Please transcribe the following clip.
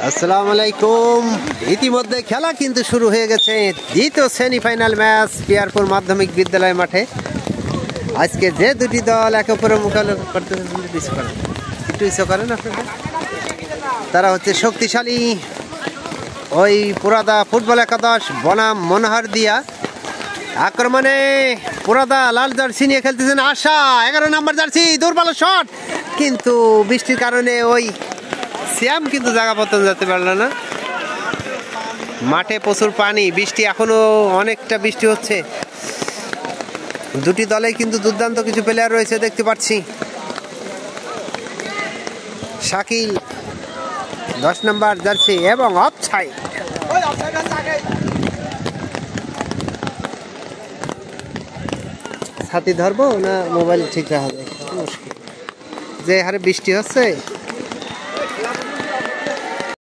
আসসালামু আলাইকুম। ইতিমধ্যে খেলা কিন্তু শুরু হয়ে গেছে। দ্বিতীয় সেমিফাইনাল ম্যাচ পিয়ারপুর মাধ্যমিক বিদ্যালয় মাঠে। আজকে যে দুটি দল একে অপরের মোকাবিলা করতেছে, একটু ইচ্ছা করেন আপনারা, তারা হচ্ছে শক্তিশালী ওই পুরাদা ফুটবল একাদশ বনাম মনোহর দিয়া। আক্রমণে পুরাদা লাল জার্সি নিয়ে খেলতেছেন আশা, 11 নম্বর জার্সি, দুর্বল শট, কিন্তু বৃষ্টির কারণে ওই শ্যাম কিন্তু জায়গা পতন যেতে পারলো না। মাঠে প্রচুর পানি, বৃষ্টি এখনো অনেকটা বৃষ্টি হচ্ছে। দুটি দলে কিন্তু দুর্দান্ত কিছু প্লেয়ার রয়েছে দেখতে পাচ্ছি। শাকিল 10 নম্বর জার্সি এবং অফসাইড। ছাতি ধরবো না মোবাইল ঠিক রাখা যায়, মুশকিল যে হারে বৃষ্টি হচ্ছে।